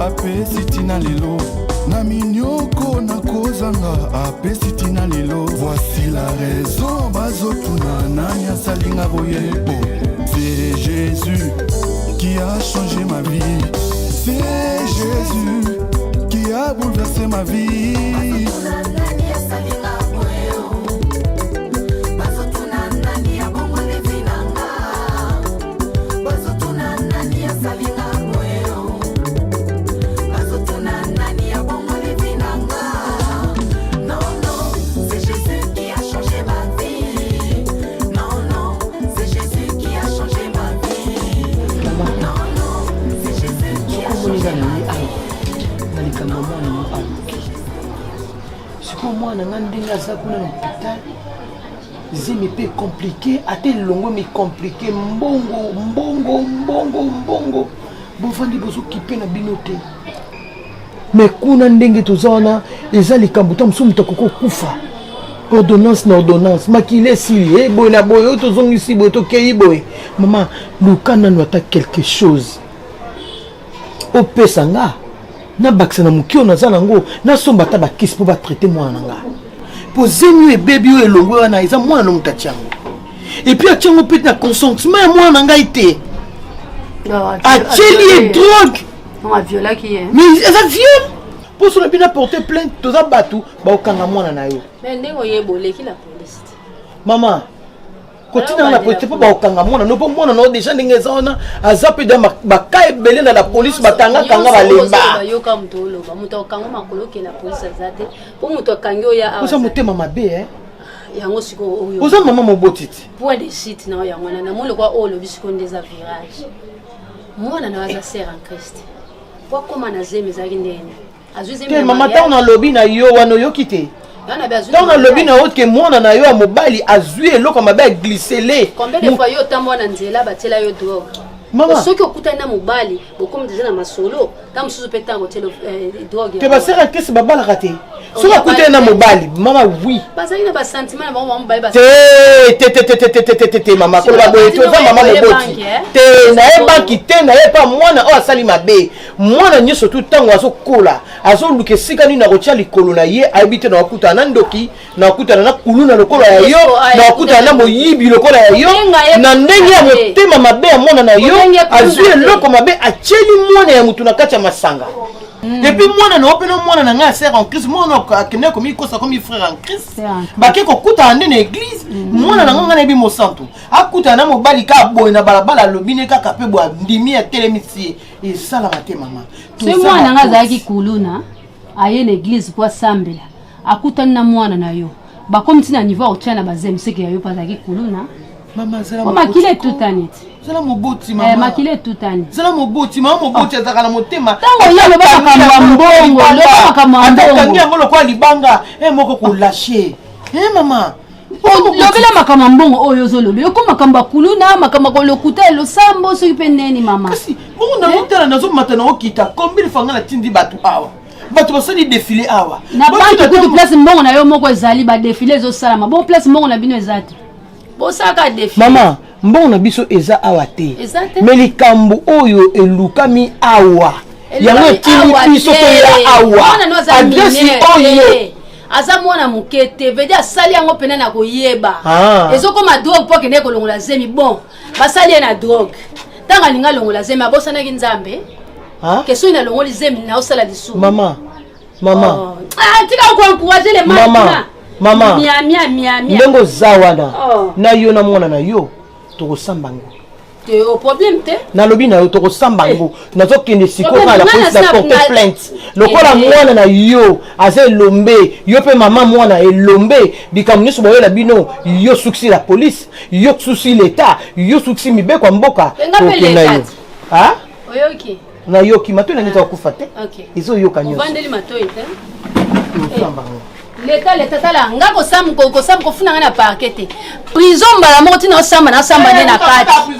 apesi tina lelo na minyoko na kozanga apesi tina lelo. Voici la raison bazotuna nani asalinga boyebo. C'est Jésus qui a changé ma vie. C'est Jésus qui a bouleversé ma vie. Moi, je suis zimi pe compliqué, ate longo mi compliqué, mbongo. Bofandi bozo kipe na binote. Mais kuna ndenge tozana, eza likambuta msumuta koko kufa. Ordonnance na ordonnance, makile si, boy na boy, tozongi si boy, tokei boy. Maman, lukana nwata quelque chose. Ope sanga, na baksa na mukio na zanango, na somba ta bakisi po ba traiter moi nanga. Posez-nous et baby ou elongo wana eza mwana no mutachango. Et puis achango peut na consentement moi nanga ité. Acheli et drogue. Non, a viola qui est. Mais ça viole. Pour cela bien porter plainte tous a batu ba okanga mwana na yo. Mais ndeko yebole ki la police. Maman, continue na police pour ba okanga mwana no po mwana no déjà ndenge zona azape da ba ebele na la police batanga kanga balemba. Yo ka mutolo ba muto okanga makolo ke la police azate. Po muto kango ya. Oza mutema mabe yango siko oyo. Oza maman mobotiti. Point de site na yango na molo kwa olo bisiko ndeza virage. Mwana na waza sert en Christ. Kwa koma na zeme za kindene. Te mama ta na lobby na yo wana yo kite. Ta na lobby na autre que mwana na yo a mobali azui eloko mabe glisser. Combien de fois yo tambo na nzela batela yo drogue. Mama soki okuta na mobali bokomi déjà na masolo ta mususu pe tango telo drogue. Ke ba sert en Christ ba bala raté. Soki okuta na mobali mama oui. Bazali na ba sentiment na ba mobali ba. Te mama ko ba boye to za mama moboti. Te na e banki te na e pa mwana o asali mabe. Mwana nyoso tout tango azo kola. Azo luke sika ni na rocha likolo na ye habite na okuta na ndoki na okuta na kuluna lokolo ya yo na okuta na moyibi lokolo ya yo na ndenge ya motema mabe ya mwana na yo azui eloko mabe acheli mwana ya mutu na kati ya masanga. Et puis moi na opena mwana na nga sert en Christ mwana akene komi kosa komi frère en Christ bake ko kuta ande na église mwana na nga na bi mo santo akuta na mobali ka boy na balabala lobine kaka pe bo ndimi ya telemisi et ça la maté maman c'est mwana nga zaki kuluna aye na église pour sambela akuta na mwana na yo bakomi tina niveau otana bazem seke ya yo pa zaki kuluna maman zela mo makile tutanit. Zela moboti mama. Makile tutani. Zela moboti mama moboti azaka na motema. Tango ya loba kamba mbongo, loba kamba mbongo. Atangia ngolo kwa libanga, moko ko lâcher. Mama. Lobela makamba mbongo oyo zolobe. Yoko makamba kuluna, makamba ko lokuta lo sambo so ipendeni mama. Kasi, bongo na motela nazo matana okita, combien de fanga na tindi batu awa. Batu basali défilé awa. Na batu kutu place mbongo na yo moko ezali ba défilé zo salama. Bon place mbongo na bino ezati. Bo saka défilé. Mama, mbongo na biso eza awa te. Mais likambo oyo elukami awa. Yango tini biso to ya awa. Adresi oyo. Aza mwana mukete, vedia asali yango pena na koyeba. Ezoko ma drogue po kene ko longola zemi bon. Basali na drogue. Tanga linga longola zemi abosa na kinzambe. Keso ina longola zemi na osala lisu. Mama. Tika ko encourager les mamans. Mama. Mia. Ndongo zawana. Na yo na mwana na yo. Toko sambango. Te au problème te. Na lobi na yo toko sambango. Nazo kende siko ka la police na porter plainte. Lokola mwana na yo aze lombe, yo pe mama mwana elombe, bikamni so boyo la bino, yo suksi la police, yo suksi l'état, yo suksi mibe kwa mboka. Okena yo. Oyoki. Na yoki mato na nita kufa te. OK. Izo yoka nyoso. Vandeli mato ite. Sambango. L'état tala ngako sam ko funa na parquet prison bala moti na samba na samba ne na kati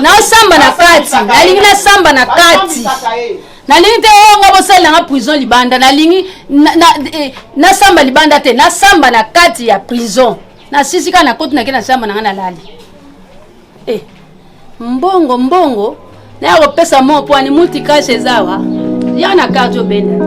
na samba na kati na lingi na samba na kati na lingi te ngo bosala na prison libanda na lingi na samba libanda te na samba na kati ya prison na sisi kana koti na kena samba na lali mbongo na yako pesa mo po ani multi cash ezawa y'a na carte benda.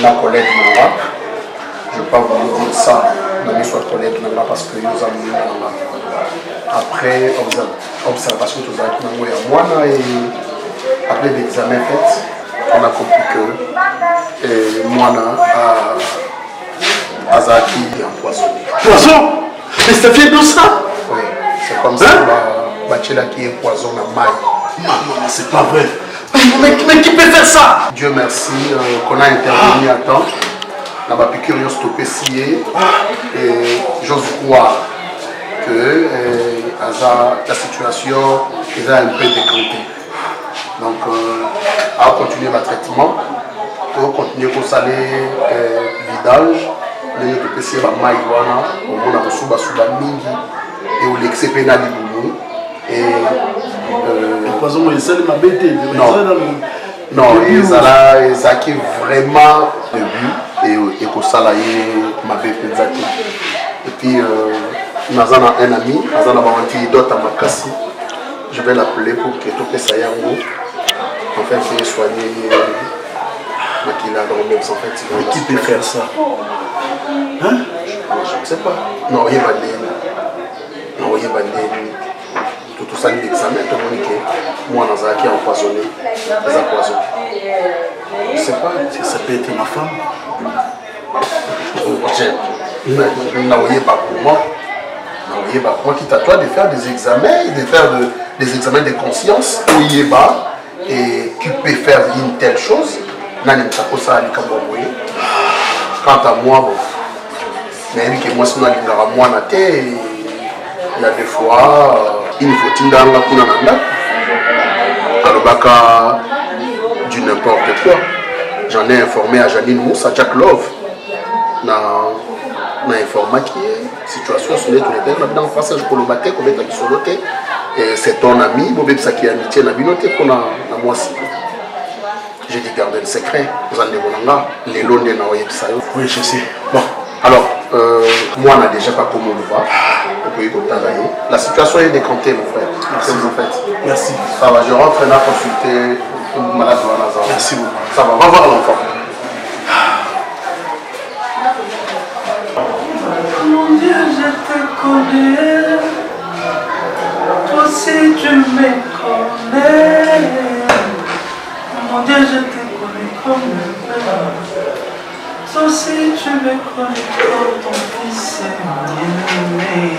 La collègue Nanga, je ne vais pas vous dire ça, mais soit collègue Nanga parce que nous avons Nanga. Après observation, tout ça, moi et après l'examen fait, on a compris que Moana a Azaki est empoisonné. Poison? Mais ça vient d'où ça? Oui, c'est comme ça que Bachela qui est poison à maille. Maman, c'est pas vrai. Mais qui peut faire ça? Dieu merci qu'on a intervenu à temps. La piqûre est stoppée et j'ose croire que la situation est un peu décantée. Donc, à continuer le traitement, pour continuer à saler vidage, on a stoppé la maïwana, on a reçu la mingi et on a l'excès pénal et poison est celle ma bête. Non, ils ont vraiment début et que ça là ma bête. Et puis nous avons un ami, nous avons un antidote à Makassi. Je vais l'appeler pour que tout ça aille en haut. En fait, il soigner Makila dans le même sens. Mais qui peut faire ça? Hein? Je ne sais pas. Non, il y a tout ça, l'examen, tout le monde qui moi, dans un qui est empoisonné, des empoisons. Je ne sais pas. Ça peut être ma femme. Je n'envoyais pas pour moi. Qui t'attend de faire des examens, de faire des examens de conscience où il est bas et qui peut faire une telle chose. Quant à moi, bon, mais que moi, sinon, il y a des fois. Il faut qu'il du n'importe quoi. J'en ai informé à Janine Moussa, Jack Love. N'a informé qui est situation sur les dans le passage pour le battre, qu'on est sur l'autre. C'est ton ami, Bobé Saki amitié, n'a binoté qu'on a moi aussi. J'ai dit garder le secret. Vous en avez les lots de Naoye Psayo. Oui, je sais. Bon, alors, moi, on n'a déjà pas comment on le voit. La situation est décantée, mon frère. Merci. Vous en faites. Merci. Ça va, je rentre là consulter une malade de la Nazareth. Merci beaucoup. Ça va voir l'enfant. Mon Dieu, je te connais. Toi aussi, tu me connais. Mon Dieu, je te connais comme le Père. Toi aussi, tu me connais comme ton fils aimé.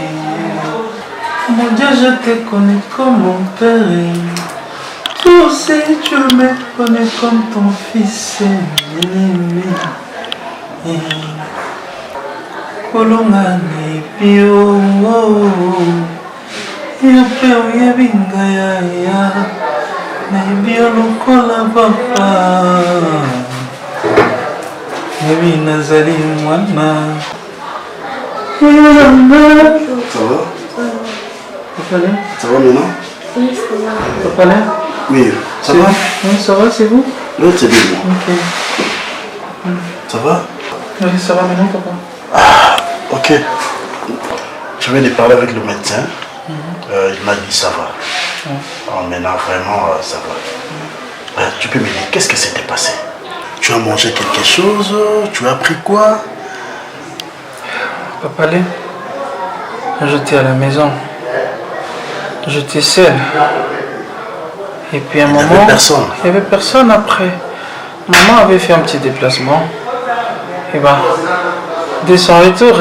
Mon Dieu, je te connais comme mon Père. Toi aussi, tu me connais comme ton fils aimé. Kolonga ni pio, yo pio yebinga ya, na bio lokola papa, yebi nazali mwana. Ça va? Papa là? Ça va maintenant? Oui, ça va. Papa là? Oui, ça va? Oui, ça va, c'est vous? Oui, c'est bien. Ok. Ça va? Oui, ça va maintenant, papa. Ah, ok. Je vais aller parler avec le médecin. Il m'a dit ça va. Oh, maintenant, vraiment, ça va. Tu peux me dire, qu'est-ce que s'était passé? Tu as mangé quelque chose? Tu as pris quoi? Papa là, j'étais à la maison. J'étais seul. Et puis à un moment, il n'y avait personne. Il n'y avait personne après. Maman avait fait un petit déplacement. Et ben, dès son retour,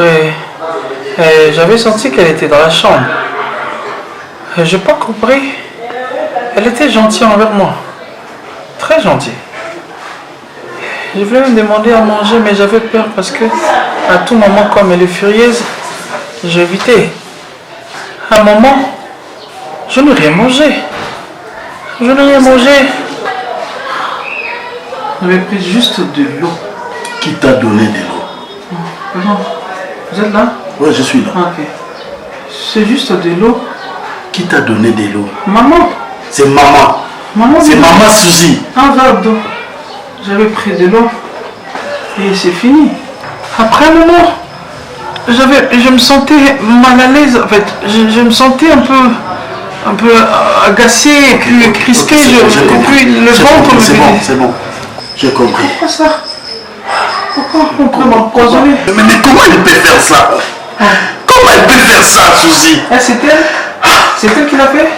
j'avais senti qu'elle était dans la chambre. Et j'ai pas compris. Elle était gentille envers moi. Très gentille. Je voulais me demander à manger, mais j'avais peur parce que à tout moment, comme elle est furieuse, j'évitais. À un moment, je n'ai rien mangé. Je n'ai rien mangé. J'avais pris juste de l'eau. Qui t'a donné de l'eau? Non. Vous êtes là? Oui, je suis là. Ok. C'est juste de l'eau. Qui t'a donné de l'eau? Maman. C'est maman. Maman. C'est maman Suzy. Un verre d'eau. J'avais pris de l'eau. Et c'est fini. Après un moment, je me sentais mal à l'aise. En fait, je me sentais un peu agacé et puis crispé. Et puis le ventre me faisait... C'est bon. J'ai compris. Pourquoi ça? Pourquoi on peut m'empoisonner? Mais comment elle peut faire ça? Comment elle peut faire ça, Suzy? C'est elle? C'est elle qui l'a fait?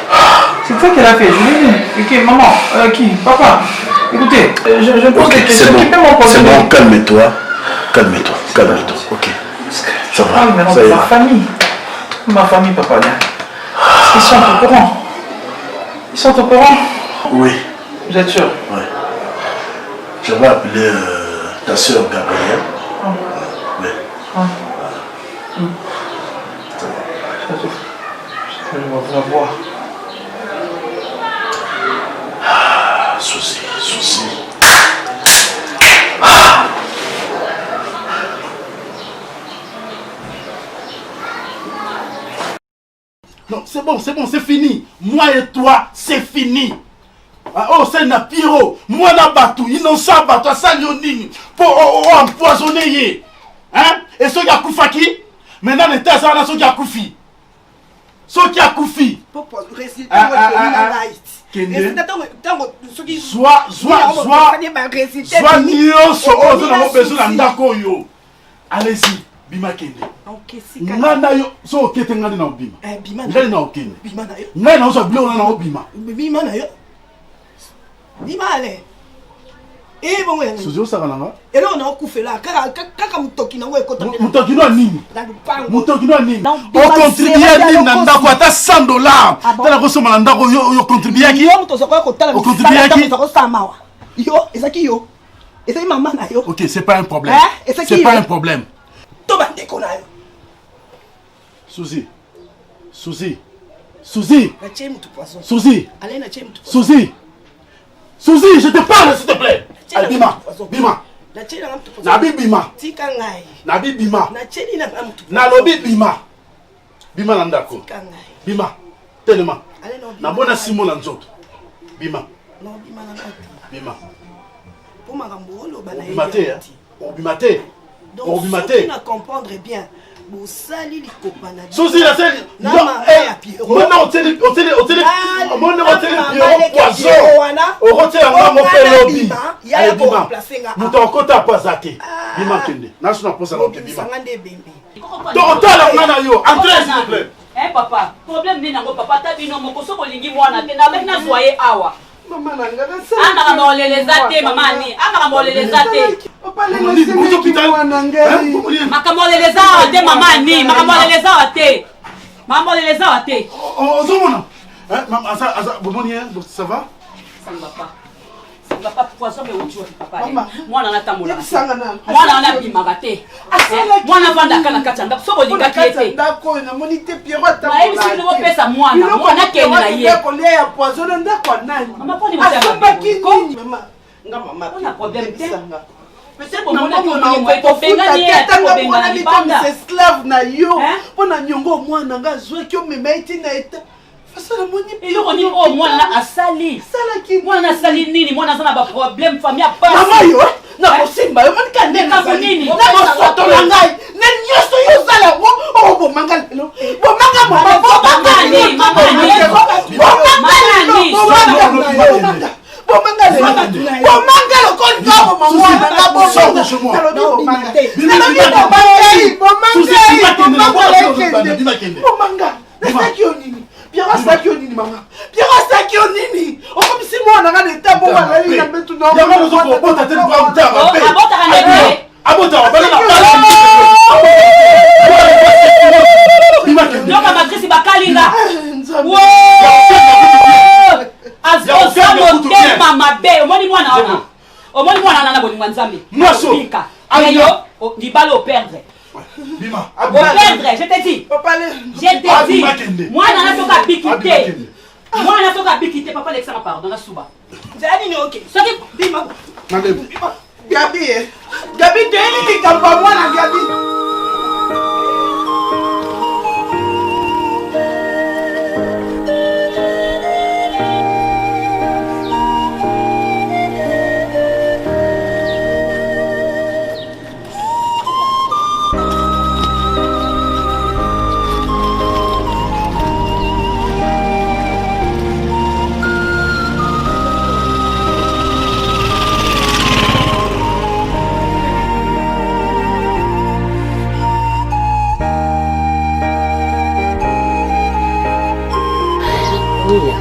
C'est elle qui l'a fait, je l'ai dit. Ok, maman, qui? Papa, écoutez, je pose des questions. Qui peut m'empoisonner? C'est bon, calme-toi. Calme-toi. Ok. Ça va. Ah, mais non, ça ma famille. Ma famille, papa. Est-ce qu'ils sont au courant? Ils sont au courant? Oui. Vous êtes sûr? Oui. Je vais appeler ta soeur Gabrielle. Oui. Je vais la voir. Suzy. Non, c'est bon, c'est fini. Moi et toi, c'est fini. Oh, c'est na Piro. Moi na Batou. Innocent Batou. Ça nini. Pour empoisonner. Hein? Et ceux qui a Koufaki. Maintenant, les tas, ça a ceux qui a Koufi. Ceux qui a Koufi. Soit nyonso ozo na besoin na ndako yo. Allez-y, bima kende. Ngana yo so okete ngani na obima. Ngani na okende. Ngani na ozo blo na obima. Bima na yo. Bima ale. Eh bon ouais. Suzy osaka nanga. Et là on a okufela kaka mutoki nango ekota. Mutoki no nini? Mutoki no nini? O contribuer nini na ndako ata $100. Tala ko soma na ndako yo contribuer ki? Yo muto soko ko tala. O contribuer ki? Soko samawa. Yo, ezaki yo. Ezaki maman na yo. OK, c'est pas un problème. Hein? C'est pas un problème. To bande ko na yo. Suzy. Na chez mutu poisson. Suzy. Allez na chez mutu poisson. Suzy, je te parle s'il te plaît. Bima. Na chez na mutu poisson. Nabi bima. Tika ngai. Nabi bima. Na chez ni na mutu poisson. Na lobi bima. Bima na ndako. Tika ngai. Bima. Tellement. Allez non. Na mona simo na nzoto. Bima. Non bima na ngati. Bima. Pour makambo lo bana Bimate. Obimate. Donc Obimate. tu na comprendre bien. Bosali likopana. Suzy la sel. Non, Mona hôtel poison. Au hôtel nga mo pelobi. Ya ko remplacer nga. Muto kota pasate. Bima kende. Nasu na posa na bima. Sangande bembe. Donc tala ngana yo. Entrez s'il vous plaît. Papa, problème ni nango papa tabino moko soko lingi mwana te na mekina soye awa. Maman nanga na sa. Ana ngoleleza te mama ni. Ana ngoleleza te. Papa le monsieur qui mwana ngai. Makamoleleza te mama ni, makamoleleza te. Makamoleleza te. Ozomona. Maman asa bomoni ça va? Ça ne va pas. Ça ne va pas poisson mais uti papa. Mwana na tamola. Mwana na bimaka te. Mwana vanda kana katanda soko linga kiete. Ndako na monite Pierrot tamola. Na isi no pesa mwana kende na ye. Ndako le ya poison ndako nani? Mama poni mwana. Mama nga mama. On a problème te. Peut-être mona ko benga esclave na yo. Pona nyongo mwana nga zweki o memaiti na eta. Fasala moni eloko ni o mwana asali. Sala ki mwana asali nini? Mwana sana ba problème famille a pas. Mama yo na kosimba yo moni ka nene nini? Na mosoto na ngai. Na nyoso yo sala o bo manga lelo. Bo manga mama bo manga ni mama ni. Bo manga ni. Bo manga lelo. Bo manga lo kon ka bo mama na bo Sors de chez moi. Bo manga. Bo manga. Saki yo nini? Pierrot saki yo nini mama? Pierrot saki yo nini? O comme si moi on a un état bon à la ligne na betu na. Ya ngalo zoko bota tele kwa mtaba. Abota kanene. Abota bana na. Bima kende. Nyoka matrisi bakalinga. Wo! Azosamo te mama be. Omoni mwana wana. Omoni mwana na bolinga nzambe. Mwaso. Ayo, di balle au perdre. Bima. Au perdre, je te dis. Papa je te dis. Moi na toka bikité. Moi na toka bikité papa Alexandre pardon na suba. Zani ni OK. Soki bima. Mande. Gabi. Gabi de ni kamba mwana Gabi. Nia.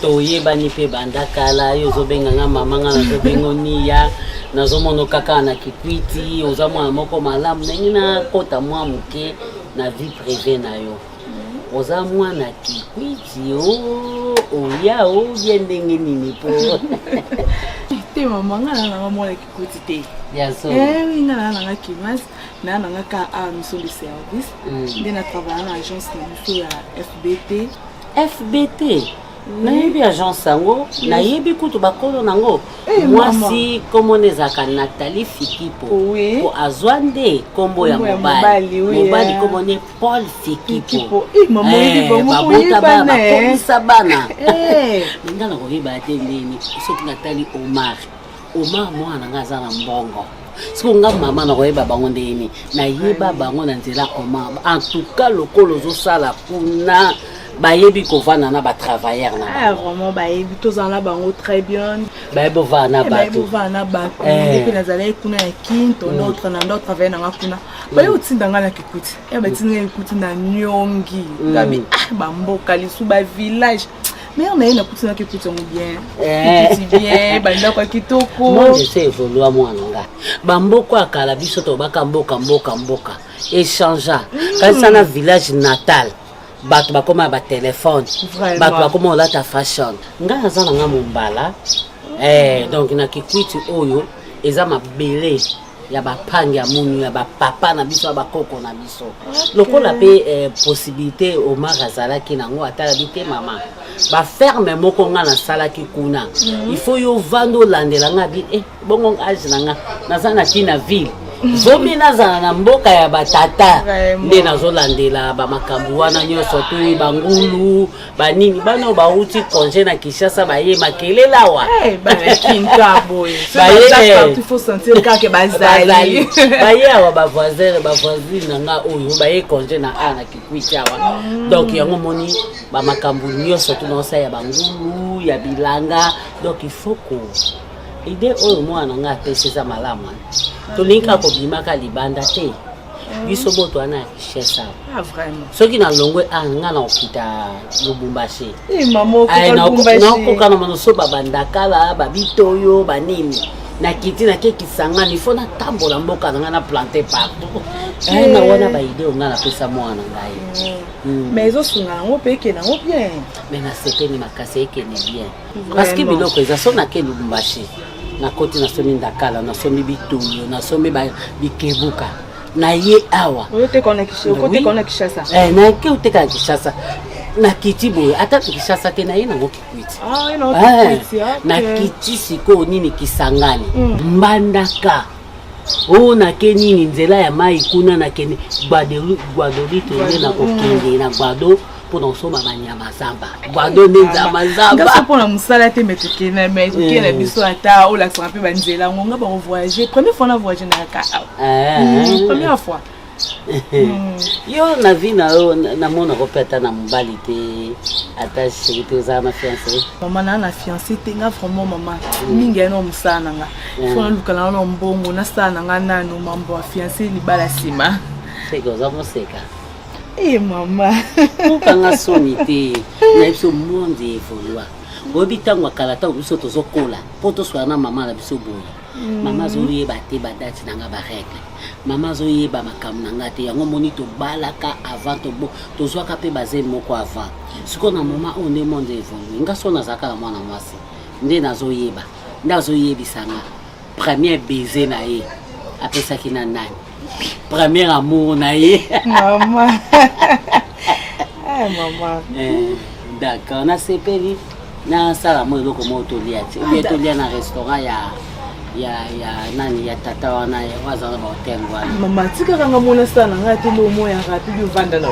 Toyebani pe bandakala yo zobenga nga mama nga na zobengo Nia. Nazomona kaka na Kikwiti oza mwana moko malamu ndenge na kota mwa moke na vie privée na yo. Oza mwana Kikwiti oya obie ndenge nini po. Te mama nga na mwana Kikwiti te. Bien sûr. Oui, nga na Kimas, na ka a mission de service. Nde na travailler na agence de ya FBT. FBT. Nayebi agence sango, nayebi kutu bakolo nango. Mwasi komo nezaka Nathalie Fikipo. Po azwande kombo ya mobali. Mobali komo ne Paul Fikipo. Mama yebi bango koyeba ne. Sabana. Ngana koyeba ate nini. Soki Nathalie Omar mwana nga za na mbongo. Siko nga mama na koyeba bango ndeni. Nayeba bango na nzela Omar. En tout cas lokolo zo sala kuna bayebi kovana na ba travailleur na. Ah vraiment bayebi tozana bango très bien. Bayebo vana ba. Bayebo vana ba. Depuis nazala kuna ya Kinto notre na ndo travailler na kuna. Bayo utsinda nga na Kikwiti. Ya batinga Kikwiti na Nyongi. Ngabi bamboka lisu ba village. Mais on a une couture qui coûte bien. Bien, banda kwa kitoko. Moi je sais évoluer moi nanga. Bamboko akala biso to baka mboka. Échanger. Quand ça na village natal. Bato bakoma ba téléphone. Bato bakoma la ta fashion. Nga nazana nga mombala. Donc na Kikwiti oyo eza mabele ya bapangi ya munu ya bapapa na biso ya bakoko na biso. Lokola pe possibilité Omar azalaki nango atala bite mama. Ba ferme moko nga na salaki kuna. Il faut yo vando landela nga bi bongo age nanga nazana tina ville. Zomi nazana na mboka ya batata nde nazolandela ba makambu wana nyonso to bangulu banini bana bauti congé na Kinshasa baye makelela wa ba kinta boy il faut sentir kaka bazali baye awa ba voisine nanga oyo baye congé na ana Kikwiti awa donc yango moni ba makambu nyonso to nosa ya bangulu ya bilanga donc il faut que idée oyo mwana nga apeseza malamu tolinka kobimaka libanda te biso boto ana richesse vraiment soki na longwe nga na okita Lubumbashi mama Lubumbashi na koka na manoso babandakala babitoyo banini na kiti na ke kisangani fo na tambola mboka nga na planter partout na wana ba idée nga na pesa mwana ngai mais zo sunga ngo peke na ngo bien mais na sepeni makase eke ni bien parce que biloko eza so na ke Lubumbashi na koti na somi ndakala na somi bituyo na somi bikebuka na ye awa ote kona Kishasa na ke ote ka Kishasa na kiti boye ata Kishasa te na ye na ngo Kikwiti na kiti siko nini Kisangani mbandaka na ke nini nzela ya mai kuna na ke Guadoli to na kokende na Guado pour nous sommes à Nyamazamba. Guado neza mazamba. Nga pour la musala te metuke na biso ata o la sanpe banzela ngonga ba voyager. Première fois na voyager na ka. Première fois. Yo na vie na mona kopeta na mbali te ata sécurité za na fiancé. Maman na fiancé te nga vraiment maman. Mingi na musana nga. Fo na lukala na mbongo na sana nga nanu mambo wa fiancé libala sima. C'est que ça moseka. Mama. Kanga sonité. Na biso monde évolua. Bobi tangwa kala ta biso tozokola. Poto swana mama na biso boye. Mama zoye bate badati nanga ba règle. Mama zoye ba makam nanga te yango moni to balaka avant to bo tozwaka pe bazé moko avant. Siko na mama on est monde évolue. Nga sona zaka na mwana mwasi. Nde nazoyeba. Ndazoyebisanga. Premier baiser na ye. Apesaki na nani. Premier amour na ye. Maman. Maman. D'accord, na sepeli na sala mo eloko mo tolia ti. Obi tolia na restaurant ya nani ya tata wana ya wazana ba hotel wana. Maman tika kanga mona sana ngati lo mo ya rapide vanda na.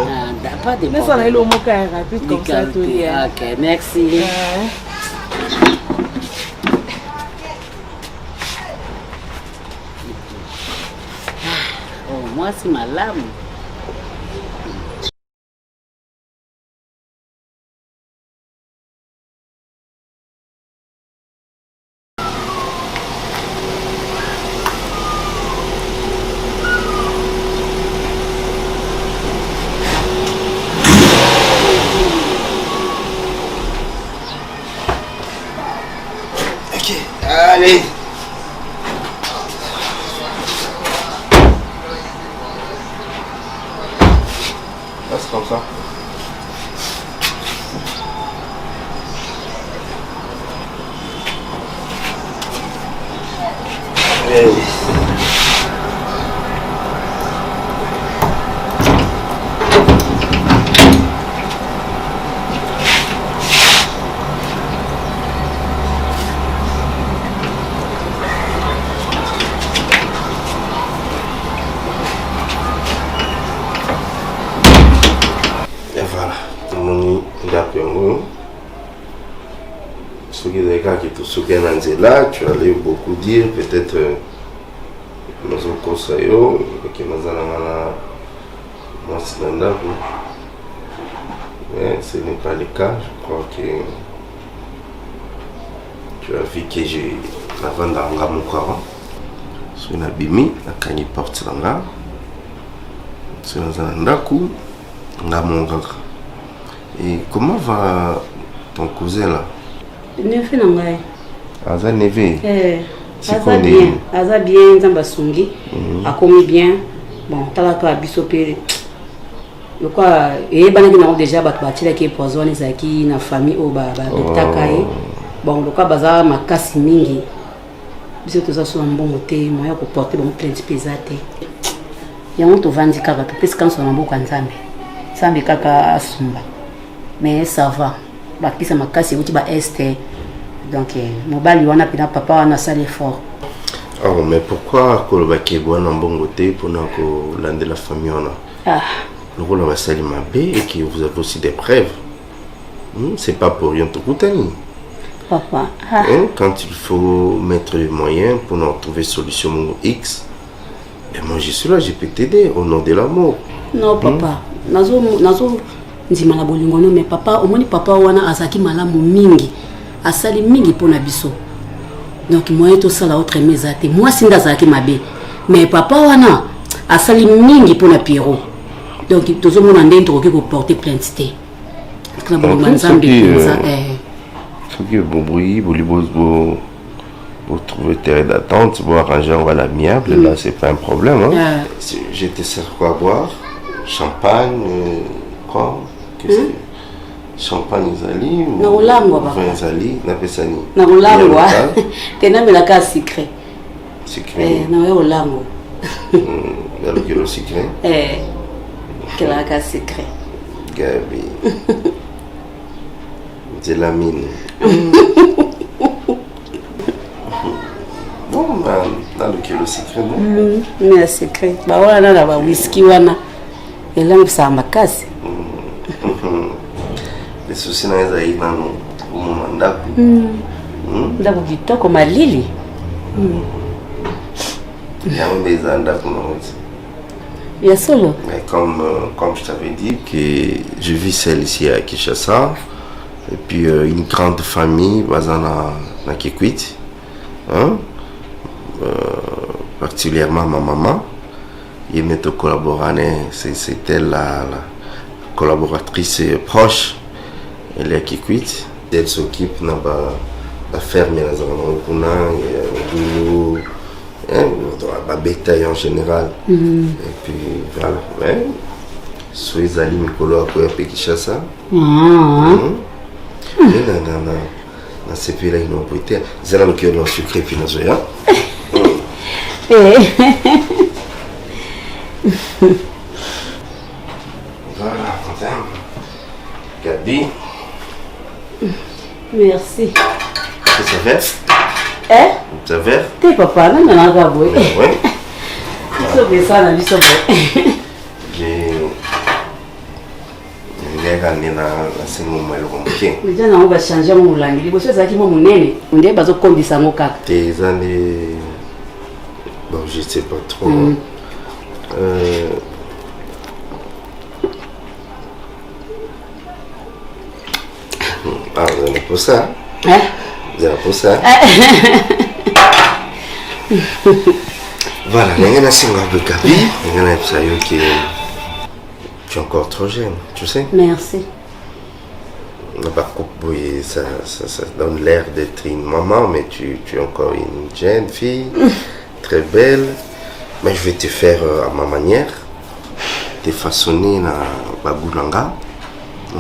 Pas de. Mais ça na lo mo ka rapide comme ça tolia. OK, merci. Moi c'est ma lame. passe comme ça. Hey. Et voilà, mon Ngapengo. Ce qui est cas qui te soutient là, tu allais beaucoup dire, peut-être nous avons conseillé, que nous allons mais ce n'est pas le cas, je crois que tu as vu que j'ai avant d'engager mon corps. Sur une abîmée, la canne porte là. Sur un ndaku, et comment va ton cousin là? Nefe nangai. Aza neve. Aza bien. Aza bien, nzamba sungi. Akomi bien. Bon, talaka bisope. Le quoi, et banaki na déjà batbatila qui poison ezaki na famille o ba doktakai. Bon, le quoi baza makasi mingi. Biso toza so mbongo te, moya ko porter bon plainte pesate. Yango to vandi kaka to pesa kanso na mboka nzambe. Nzambe kaka asumba. Mais ça va. Bakisa makasi uti ba este. Donc mobali wana pena papa wana sale fort. Oh, mais pourquoi kolobaki bwana mbongo te pona ko lande la famille wana? Ah. Le rôle va salir ma bé et que vous avez aussi des preuves. C'est pas pour rien tout coutani. Papa. Quand il faut mettre les moyens pour nous trouver solution X, et moi je suis là, je peux t'aider au nom de l'amour. Non papa, nazo ndima na bolingo no mais papa omoni papa wana azaki malamu mingi. Asali mingi pona biso. Donc moi to sala autre mezate. Moi sinda zaki mabe. Mais papa wana asali mingi pona Pierrot. Donc tozo mona ndento ko porter plainte té. Kana bo manzambe penza ce qui est bon bruit, vous trouvez terrain d'attente, vous arranger on va l'amiable, là c'est pas un problème hein. J'étais sur quoi boire? Champagne, quoi? Qu'est-ce que champagne zali ou vin zali na pesani na ulango tena melaka secret na ulango na le kilo secret kelaka secret Gabi c'est la mine bon na le kilo secret non mais secret ba wana na ba whisky wana elango sa makasi. Les soucis na za ina no umandako ndako kitoko malili ya mbeza ndako no ya solo. Mais comme je t'avais dit que je vis celle ici à Kinshasa et puis une grande famille bazana na Kikwit hein particulièrement ma maman il met au collaborateur c'était la collaboratrice proche. Elle est qui quitte, elle s'occupe de la ferme, la bétail en général. Et puis voilà, soyez allés Mikolo à quoi Pékichassa. Dans ces pays-là, ils n'ont pas été. Ils ont qui ont sucré puis nous zoya. Voilà, Gabi. Merci. Ça fait? Ça fait? T'es papa, non, non, non, oui. Oui. Ça fait ça, la vie, ça va. J'ai gagné la semaine où elle est déjà, on va changer mon langue. Il faut que mon nez, on dit, parce qu'on dit ça, mon cas. Tes années. Bon, je sais pas trop. Ah, vous avez pour ça? Hein? Vous avez pour ça? Voilà, il y a un signe de Gabi, il y a un psy qui tu es encore trop jeune, tu sais? Merci. Ça donne l'air d'être une maman, mais tu es encore une jeune fille, très belle. Mais je vais te faire à ma manière. te façonné na bagulanga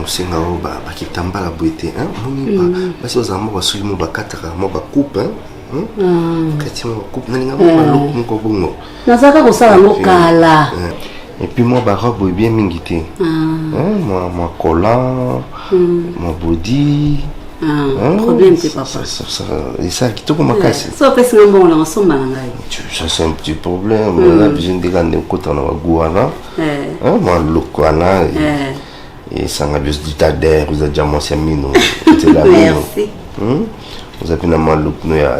osenga o bakitambala boye te moni basi ozala moko basuli mo bakataka mo bakupe kati mo bakupe nalinga baloko moko bongo nazalaka kosala yango kala et puis moi barobe bien mingi te moi collant moi body problème c'est papa et ça kitoko makasi so pesi ngombo na somba na ngai ça c'est un petit problème on a besoin de gagner kota na baguana moi lokwana et ça a besoin d'itader vous avez déjà mentionné mino c'est la merci vous avez finalement look no ya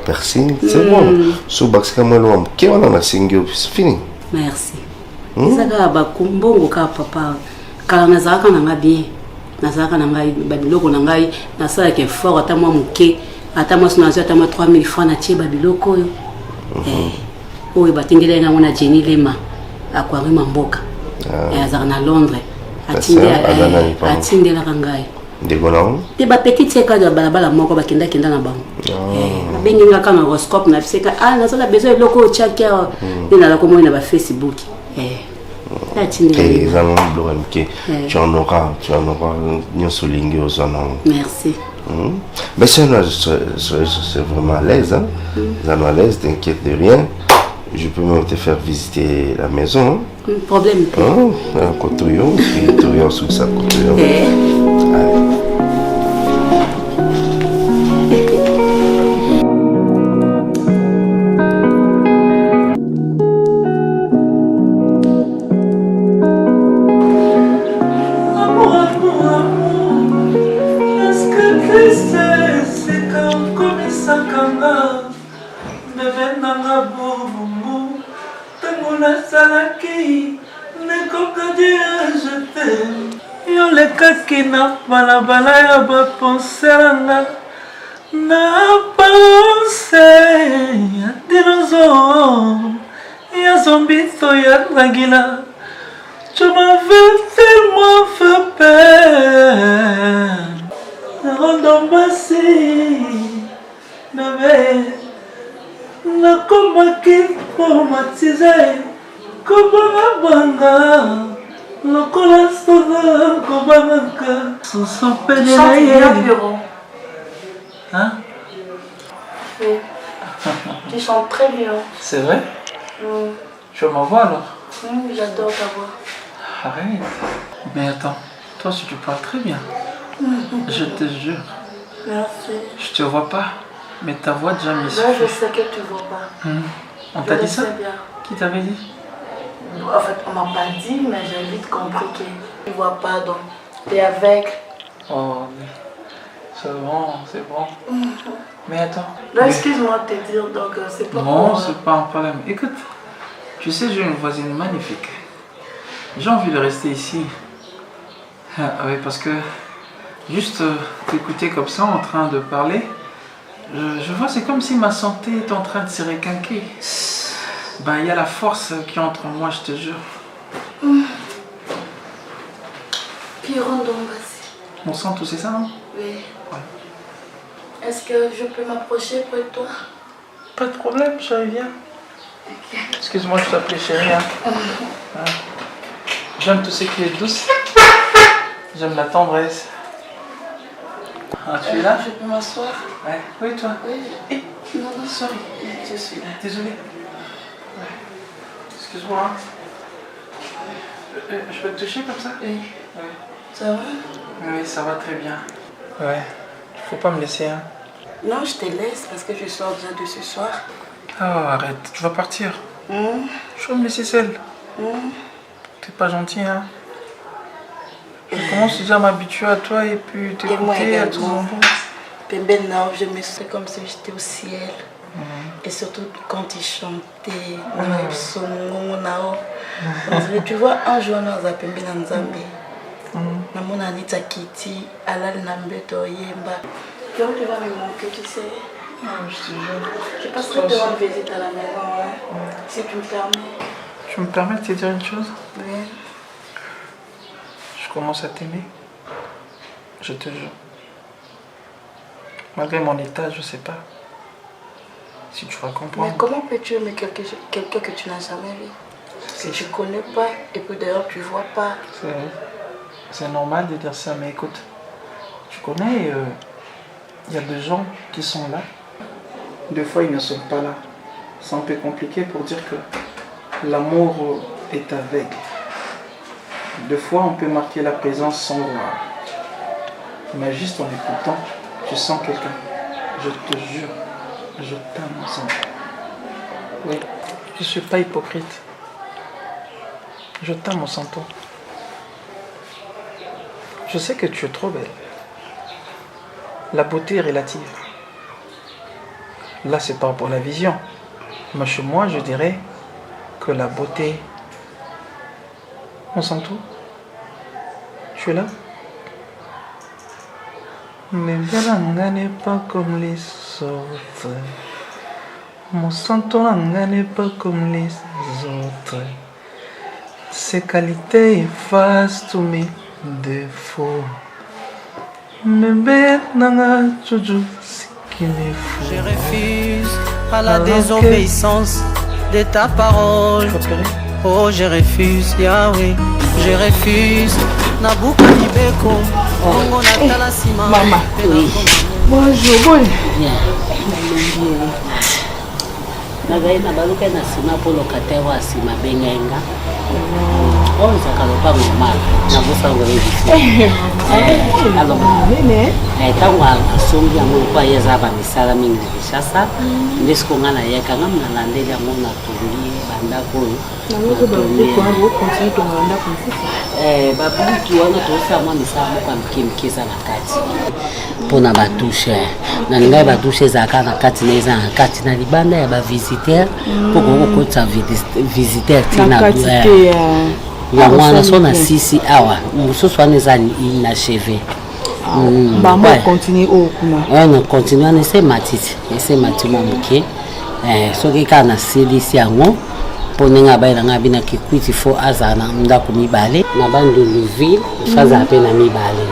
percer c'est bon so baxka moi lo qui on a single c'est fini merci saka bakumbongo ka papa kala nazaka na bien nazaka na ngai babiloko na ngai nasala ke fort ata moi muke ata moi sinazo ata moi 3000 francs na tie babiloko oyo oyo batingela nga mona Jenny Lema akwari mamboka azaka na Londres atindela ngai ndeko na te ba petite seka de balabala moko bakenda kenda na bango babengi nga kana horoscope na seka nazala besoin de loko chakia na la komo na ba Facebook et ça non blonde que tu en auras ni souligner aux ans merci mais c'est vraiment à l'aise à l'aise t'inquiète de rien je peux même te faire visiter la maison problème Kotoyo et sous ça Kotoyo balabala ya baponselanga na pense ya dinosaure ya zombito ya dragila tu m'avais tellement fait peur narondombasi bébé nakomaki traumatize kobanga lokola soda kobanga hein? Oui. Tu chantes très bien. C'est vrai? Tu veux m'avoir alors? Oui, j'adore ta voix. Arrête. Mais attends, toi aussi tu parles très bien. Je te jure. Merci. Je te vois pas, mais ta voix déjà m'y suffit. Là, je sais que tu vois pas. On t'a dit ça? Bien. Qui t'avait dit? En fait, on m'a pas dit, mais j'ai vite compris que tu vois pas, donc t'es avec. Oh, c'est bon, c'est bon. Mais attends. Là, excuse-moi de te dire, donc c'est pas non, pour... c'est pas un problème. Écoute, tu sais, j'ai une voisine magnifique. J'ai envie de rester ici. Oui, parce que juste t'écouter comme ça, en train de parler, je vois, c'est comme si ma santé est en train de se requinquer. Ben, il y a la force qui est entre moi, je te jure. On sent tout, c'est ça, non? Oui. Ouais. Est-ce que je peux m'approcher près de toi? Pas de problème, chérie, viens. Okay. Excuse-moi, je t'appelais chérie. Hein. J'aime tout ce qui est douce. J'aime la tendresse. Ah, tu es là? Je peux m'asseoir? Ouais. Oui, toi? Oui. Non, sorry. Je suis là. Désolé. Ouais. Excuse-moi. Je peux te toucher comme ça? Oui. Ouais. Ça va? Oui, ça va très bien. Ouais. Faut pas me laisser, hein. Non, je te laisse parce que je sors déjà de ce soir. Oh, arrête. Tu vas partir. Je vais me laisser seule. T'es pas gentil, hein. Je commence déjà à m'habituer à toi et puis t'écouter à tout moment. Non, je me sens comme si j'étais au ciel. Et surtout quand il chantait, tu vois, un jour nous avons appelé Nzambe. Nous avons dit à Kitty, Alal Nambeto Yemba. Donc tu vas me manquer, tu sais. Je te jure. Je passe te rendre visite à la maison, hein, si tu me permets. Tu me permets de te dire une chose? Oui. Je commence à t'aimer. Je te jure. Malgré mon état, je sais pas si tu vas comprendre. Mais comment peux-tu aimer quelqu'un que tu n'as jamais vu? Je connais pas, et puis d'ailleurs tu vois pas. C'est normal de dire ça, mais écoute, tu connais, il y a des gens qui sont là. Des fois, ils ne sont pas là. C'est un peu compliqué pour dire que l'amour est aveugle. Des fois, on peut marquer la présence sans voir. Mais juste en écoutant, tu sens quelqu'un. Je te jure, je t'aime ensemble. Oui, je ne suis pas hypocrite. Je t'aime au Santo. Je sais que tu es trop belle. La beauté est relative. Là, c'est pas pour la vision. Mais chez moi, je dirais que la beauté... On sent tout. Tu es là? Mais Nanga n'est pas comme les autres. Mon santo Nanga n'est pas comme les autres. Ses qualités effacent tous mes défauts. Mais Nanga Jojo, c'est qu'il est fou. Je refuse à la désobéissance de ta parole. Oh, je refuse, Yahweh, je refuse. Nabuka Libeko, Ongo Natala Sima. Maman, oui. Bonjour, bon. Nagai na baluka na sima po locataire wa sima bengenga. On zakalopa ngoma na busa ngore. Alors, nene. Tangwa asombi yango kwa yeza ba misala mingi na Kinshasa. Ndesiko ngana yeka ngamna landeli yango na tuli banda ko. Na ngoko ba ko continue to nganda ko. Babuki wana tosa mwa misala kwa mkimkiza na kati. Pona batushe. Na ngai batushe zaka na kati na eza na kati na libanda ya ba visiteur pour ko kota visiteur tina ya mwana sona sisi awa mususu aneza inachevé. Maman continue au kuna. On continue on essaie matiti mo muke. Soki kana silisi yango poninga baila ngabina kikwiti fo azana ndako mibale na bandu ville faza pe na mibale.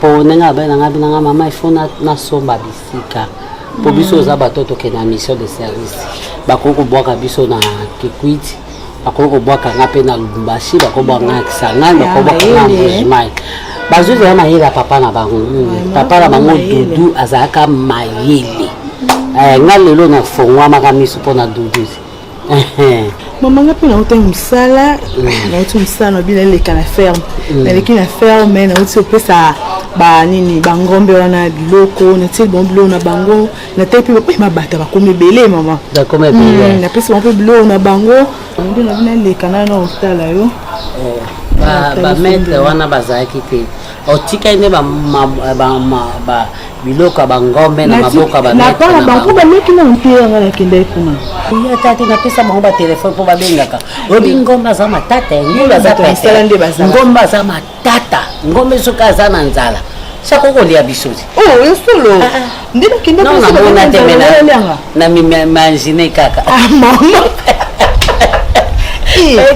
Poninga baila ngabina mama ifona na somba bisika. Po biso za batoto ke na mission de service. Bakoko bwaka biso na kikwiti. Bakoko bwaka ngape na Lubumbashi bakobwa ngakisanga bakobwa na Mbujimai. Bazuze ya mayele papa na bango. Papa na bango dudu azaka mayele. Ngalelo na fongwa makamiso pona dudu. Maman ngapi na uta msala na uta msala bila ile kana ferme. Na lekini na ferme na uta pesa ba nini bangombe wana biloko na tili bombo na bango na tepi mabata bakomi belé maman. D'accord belé. Na pesa bombo bilo na bango ndio na vina ile kana na usala yo. Ba mettre wana bazaki te. Otika ine ba biloko bangombe na maboka ba na pala bango ba leki na mpira ngala kende kuna. Ya tati na pesa bango ba telefone po ba bengaka. Obi ngomba za matata ngomba za pesa nde bazala. Ngomba za matata ngombe soka za na nzala. Shako kolia bisozi. Oh, yo solo. Ndina kende pesa ba na temena. Na mi imagine kaka. Ah mama. La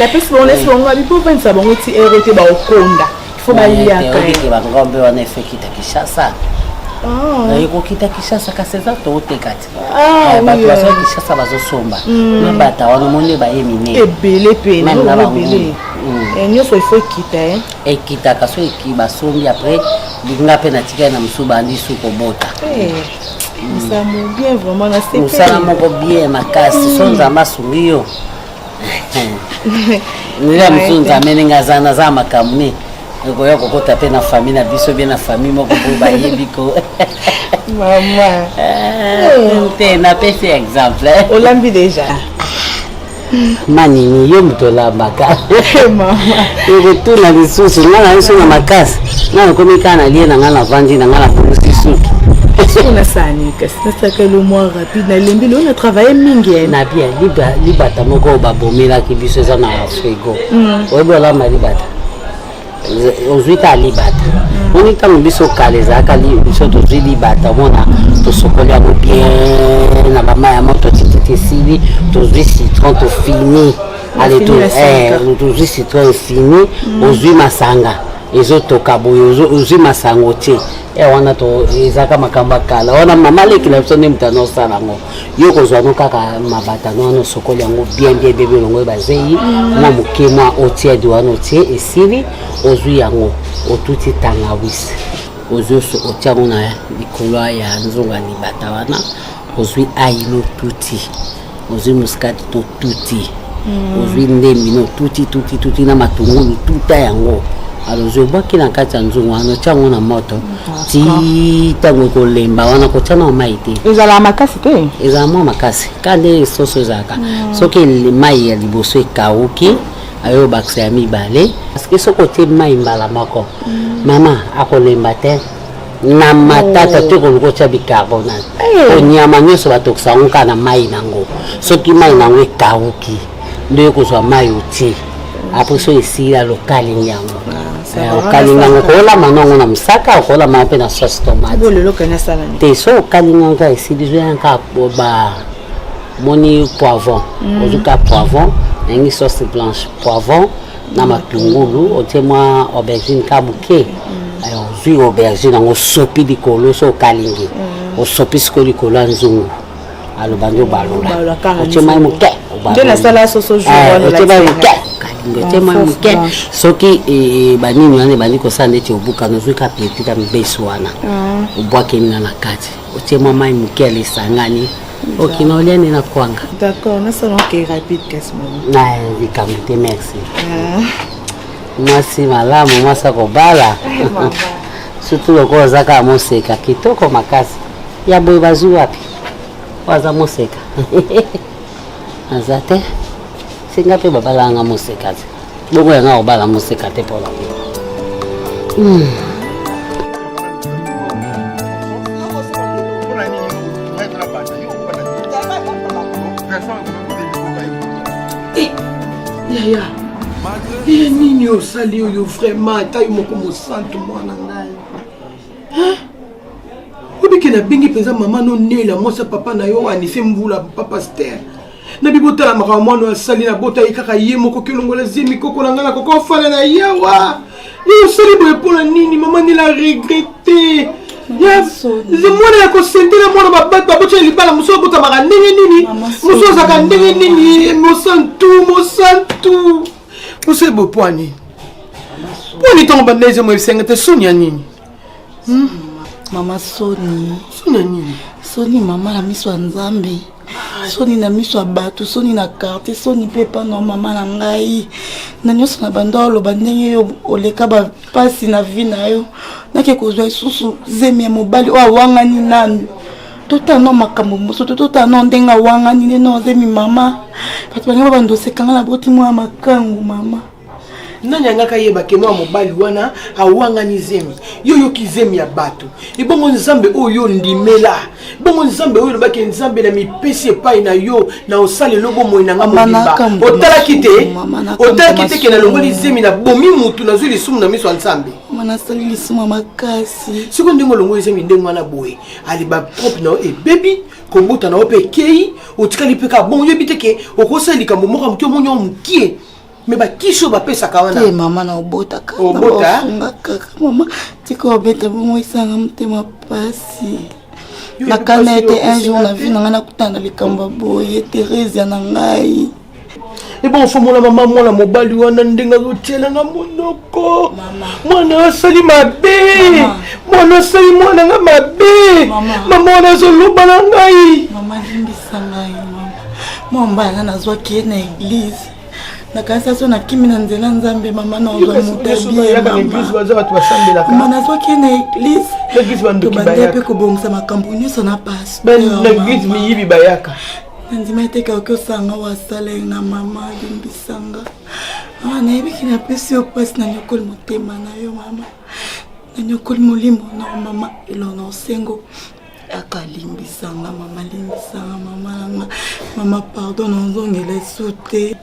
personne laisse bon abi pour penser bon oti erote ba okonda faut ba ya ka ba ngombe wana efeki ta Kinshasa yeko kita Kinshasa ka seza to tekati ba to aso Kinshasa bazo somba na bata wana monde ba yemine ebele pe na ebele nyoso faut kita ekita ka so ekiba sombi après linga pe na tika na musuba ndi suko bota ça m'a bien vraiment na c'est ça m'a bien makasi sonza masungio nila msunza meninga zana za makamni ngoko yako kota pe na famille na biso bien na famille moko ba yebiko maman te na pese exemple olambi déjà manini yo mtola baka maman ego tu na bisusu ngana biso na makasi ngana komikana lie na ngana vandi na ngana polisi on a ça nika c'est ça que le mois rapide na lembi on a travaillé mingi na bien libata moko ba bomela ki biso za na frigo obola ma libata ozuita libata on est comme biso kaleza kali biso to libata mona to sokolia go bien na ba maya moto titi sili to citron to fini allez to citron fini ozui masanga ezotoka boyo ozui masango tie e wana to ezaka makamba kala wana mama lekila biso nde moto anosala yango yo kozwa no kaka mabata no wana osokoli yango bien bebe longo bazei mwa moke mwa otiede wana otie esili ozwi yango otuti tangawisi ozwi otia yango na likolo ya nzonga libata wana ozwi aino tuti ozwi muskati to tuti ozwi ndembi no tuti na matungulu tuta yango alors je vois qu'il en kati nzungu wana chango na moto ti tango ko lemba wana ko chana maite ezala makasi te ezala mo makasi kande soso zaka soki le mai ya liboso ekauki ayo bakse ya mibale parce que soko te mai mbala mako mama akolemba te na matata te ko luko cha bicarbonate ko nyama nyoso batokisa onka na mai nango soki mai nango ekauki ndio ko so mai uti après so esila lokali yango okalinga ngokola manongo na msaka okola mape na sauce tomate bolelo kana sala te so okalinga ka esili zo ka ba moni poivron ozuka poivron ngi sauce blanche poivron na matungulu otemwa aubergine kabuke ayo zui aubergine ngo sopi likolo so okalingi osopi sikoli kola nzungu alo banjo balola otema muke ndena sala soso jour otema muke tema muke soki banini wana bandi kosala ndeti obuka nozwika piepita mbeso wana obwakenina na kati otema mai muke alisangani okina oliane na kwanga d'accord nasala ke rapide kasmo na vikamite merci mwasi malamu mwasa kobala surtout loko ozaka moseka kitoko makasi ya boye bazwi wapi waza moseka azate singa pe babalanga moseka te bongo yanga obala moseka te pola yaya ye nini osali oyo vraiment tayo moko mosantu mwana ngai obike nabengi mpenza mama nonela mwasa papa na yo anife mbula papa ster na bibotala makambo mwana asali na bota ye kaka ye moko kilongola zemi koko na ngai na koko ofala na yawa ye osali boye mpona nini mama nela regrete mwana ya kosentela mwana babotya libala mosu abotamaka ndenge nini mosu azaka ndenge nini mosantu mosu eboye po nini poni ntongo bandeze mo esenga te soni ya nini mama soni soni ya nini soni mama na miso ya nzambe soni na miso ya bato soni na quartier soni mpe pano mama na ngai na nyonso na bando oloba ndenge yo oleka bapasi na vi na yo nake kozwa lisusu zemi ya mobali oyo awangani nanu totano makambo moso totano ndenge awangani nde no zemi mama bato balinga bandosekanga na boti mwa makangu mama nani angaka yebake mwa mobali wana awangani zemi yo yoki zemi ya bato ebongo nzambe oyo ndimela bongo nzambe oyo lobaki nzambe na mipesi epai na yo na osali lobo moyi nanga mobimba otalaki te ke na longoli zemi na bomi mutu nazwi lisumu na miso ya nzambe mana sali lisumu makasi siko ndenge olongoli zemi ndenge wana boye ali baprope na yo ebebi kobuta na yo mpe ekei otikali mpe ka bongo yoyebi te ke okosala likambo moko moki omonyo yo mokie me bakisho bapesaka wana te mama na obotaka kaka mama tika obeta bongo isanga motema pasi nakana ete un jour na vi na ngai nakutana likambo boye Teresa na ngai ebon fo mwana mama mwana mobali wana ndenge azotielanga monoko mwana asali mabe mwana asali mwana nga mabe mama wana azoloba na ngai mama limbisa ngai mama mwambala nazwaki ye na eglise nakanisa so nakimi na nzela nzambe mama na ozwa mutabie mama nazwaki ye na eglise tobande mpe kobongisa makambo nyonso na pasteurnaeglise miyibi bayaka nandima eteka oki osanga wasala na mama limbisanga nayebiki napesi yo mpasi na nyokoli motema na yo mama na nyokoli molimo na mama elona osengo akalimbisanga mama limbisanga mama nanga mama pardon nozongela esu te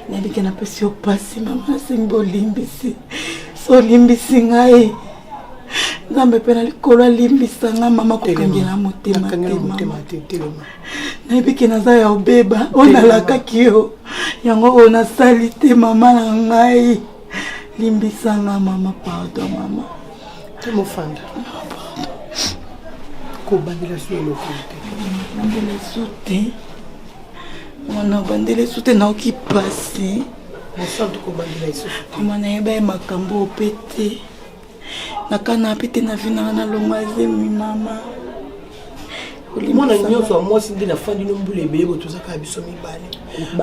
nayebiki napesi yo mpasi mama nasengi bolimbisi so olimbisi ngai nzambe mpe na likolo alimbisanga mama kokangela motema te nayebiki naza ya obeba oyo nalakaki yo yango oyo nasali te mama na ngai limbisanga mama pardon mama te mofanda kobandela so eloko te mwana bandela so te naoki pasi mosantu kobandela lisusu mwana yeba ye makambo ope te nakana ape te na vi nanga nalongwa azemi mama mwana nyonso ya mwasi nde nafandi no mbula ebele bo tozaka biso mibale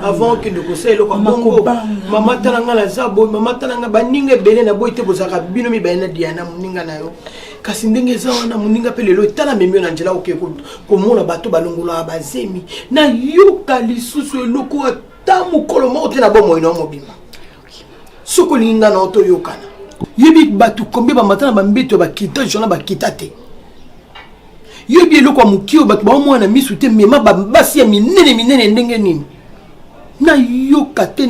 avant okende kosala eloko ya bongo mama tala nga naza boye mama tala nga baninga ebele na boye te bozalaka bino mibale na diana moninga na yo kasi ndenge eza wana moninga mpe lelo etala memi yo na nzela oke komona bato balongolaka bazemi nayoka lisusu eloko ata mokolo moko te na bomoi na yo mobimba soki olingi nga na yo toyokana yebi bato kombie bamata na bambeto ya bakita jona bakita te yebi eloko ya moki oyo bato baomwana misu te mema basi ya minene ndenge nini nayoka te